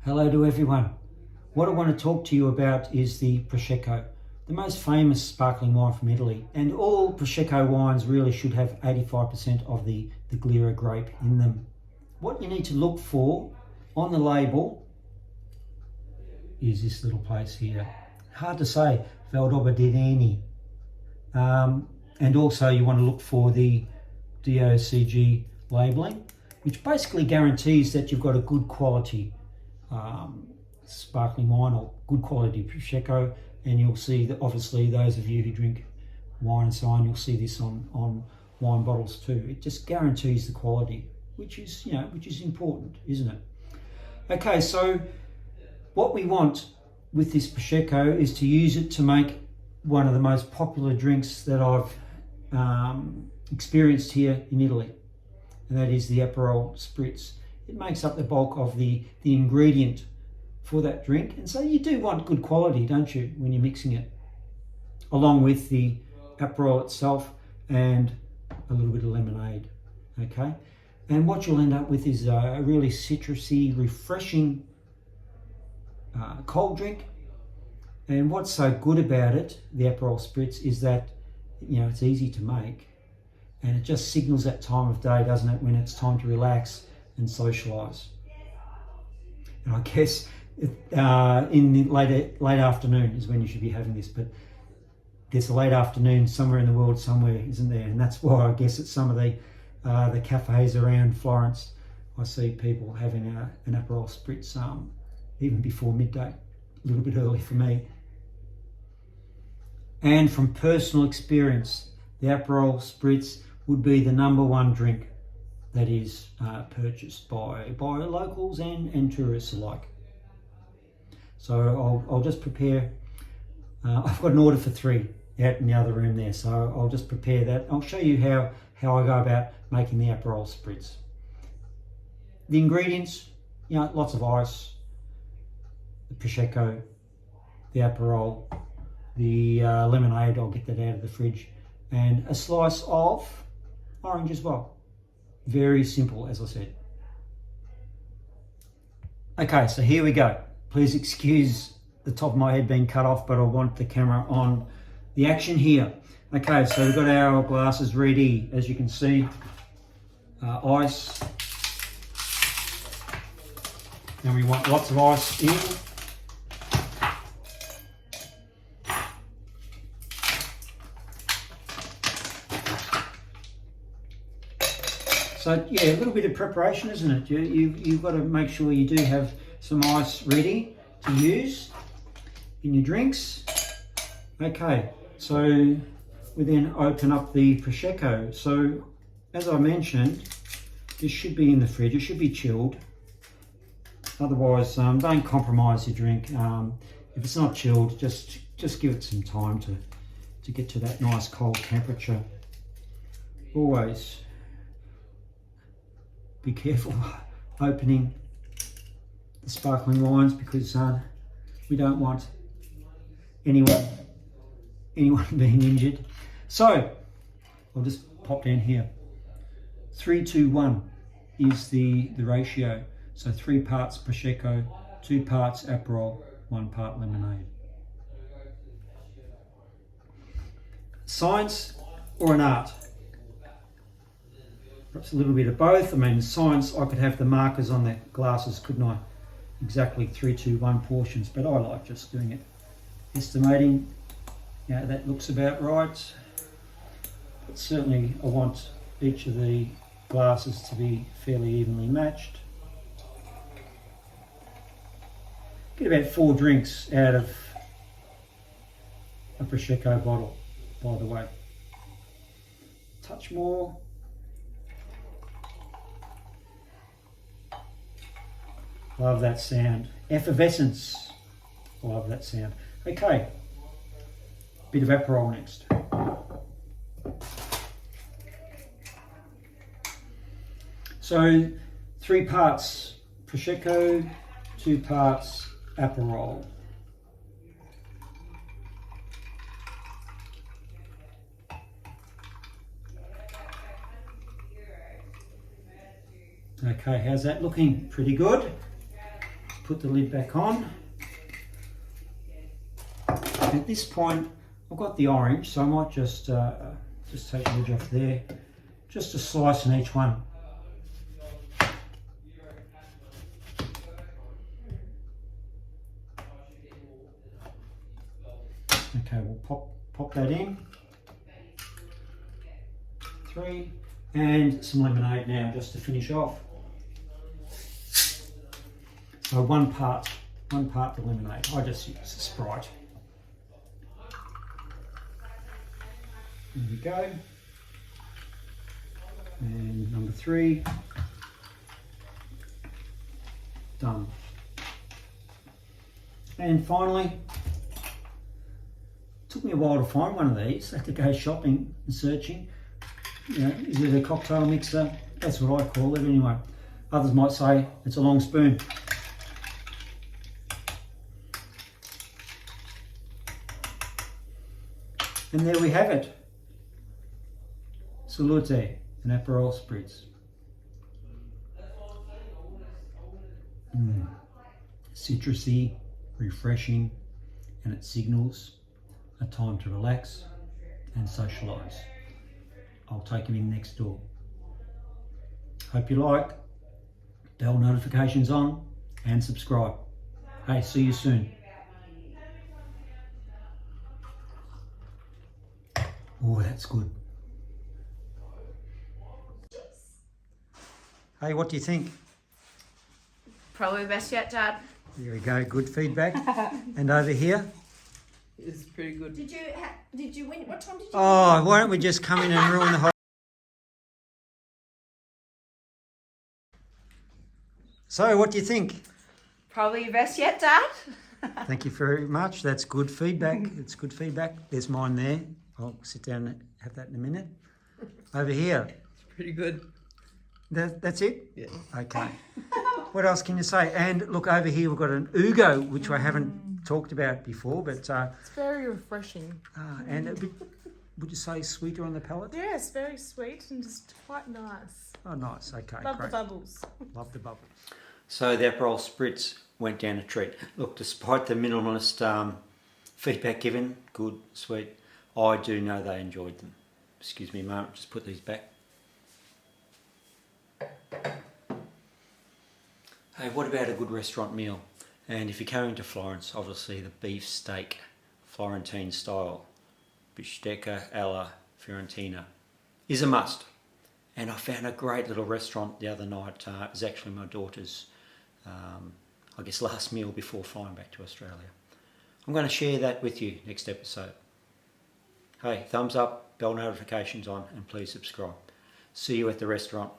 Hello to everyone. What I want to talk to you about is the Prosecco, the most famous sparkling wine from Italy. And all Prosecco wines really should have 85% of the Glera grape in them. What you need to look for on the label is this little place here. Hard to say, Valdobbiadene. And also you want to look for the DOCG labelling, which basically guarantees that you've got a good quality sparkling wine or good quality Prosecco. And you'll see that obviously those of you who drink wine and so on, you'll see this on wine bottles too. It just guarantees the quality, which is important, isn't it? Okay, so what we want with this Prosecco is to use it to make one of the most popular drinks that I've experienced here in Italy, and that is the Aperol Spritz. It makes up the bulk of the ingredient for that drink, and so you do want good quality, don't you, when you're mixing it, along with the Aperol itself and a little bit of lemonade, okay? And what you'll end up with is a really citrusy, refreshing cold drink. And what's so good about it, the Aperol Spritz, is that it's easy to make, and it just signals that time of day, doesn't it, when it's time to relax and socialise. And I guess in the late afternoon is when you should be having this, but there's a late afternoon somewhere in the world somewhere, isn't there? And that's why I guess at some of the cafes around Florence, I see people having an Aperol Spritz even before midday, a little bit early for me. And from personal experience, the Aperol Spritz would be the #1 drink that is purchased by locals and tourists alike. So I'll just prepare, I've got an order for 3 out in the other room there, so I'll just prepare that. I'll show you how I go about making the Aperol Spritz. The ingredients, lots of ice, the Prosecco, the Aperol, the lemonade, I'll get that out of the fridge, and a slice of orange as well. Very simple, as I said. Okay, so here we go. Please excuse the top of my head being cut off, but I want the camera on the action here. Okay, so we've got our glasses ready, as you can see. Ice. And we want lots of ice in. So yeah, a little bit of preparation, isn't it? You've got to make sure you do have some ice ready to use in your drinks. Okay, so we then open up the Prosecco. So as I mentioned, this should be in the fridge. It should be chilled. Otherwise, don't compromise your drink. If it's not chilled, just give it some time to get to that nice cold temperature. Always be careful opening the sparkling wines, because we don't want anyone being injured. So I'll just pop down here. 3-2-1 is the ratio. So 3 parts Prosecco, 2 parts Aperol, 1 part lemonade. Science or an art? Perhaps a little bit of both. I mean, science, I could have the markers on the glasses, couldn't I? Exactly 3-2-1 portions, but I like just doing it, estimating. That looks about right. But certainly I want each of the glasses to be fairly evenly matched. Get about 4 drinks out of a Prosecco bottle, by the way. Touch more. Love that sound. Effervescence. Love that sound. Okay. Bit of Aperol next. So 3 parts Prosecco, 2 parts Aperol. Okay, how's that looking? Pretty good. put the lid back on. At this point, I've got the orange, so I might just take the edge off there. Just a slice in each one. Okay, we'll pop that in. 3, and some lemonade now, just to finish off. So one part the lemonade. I just use a Sprite. There we go. And number 3. Done. And finally, took me a while to find one of these. I had to go shopping and searching. You know, is it a cocktail mixer? That's what I call it anyway. Others might say it's a long spoon. And there we have it. Salute, an Aperol Spritz. Citrusy, refreshing, and it signals a time to relax and socialise. I'll take him in next door. Hope you like. Bell notifications on and subscribe. Hey, see you soon. Oh, that's good. Hey, what do you think? Probably the best yet, Dad. There we go, good feedback. And over here? It's pretty good. Did you win? What time did you Oh, why don't we just come in and ruin the whole... So, what do you think? Probably your best yet, Dad. Thank you very much. That's good feedback. It's good feedback. There's mine there. I'll sit down and have that in a minute. Over here. It's pretty good. That's it? Yeah. Okay. What else can you say? And look, over here we've got an Ugo, which I haven't talked about before, but... It's very refreshing. and a bit, would you say, sweeter on the palate? Yeah, it's very sweet and just quite nice. Oh, nice. Okay, Love great. the bubbles. Love the bubbles. So the Aperol Spritz went down a treat. Look, despite the minimalist feedback given, good, sweet, I do know they enjoyed them. Excuse me a moment, just put these back. Hey, what about a good restaurant meal? And if you're coming to Florence, obviously the beef steak, Florentine style, bistecca alla Fiorentina, is a must. And I found a great little restaurant the other night. It was actually my daughter's, I guess, last meal before flying back to Australia. I'm going to share that with you next episode. Hey, thumbs up, bell notifications on, and please subscribe. See you at the restaurant.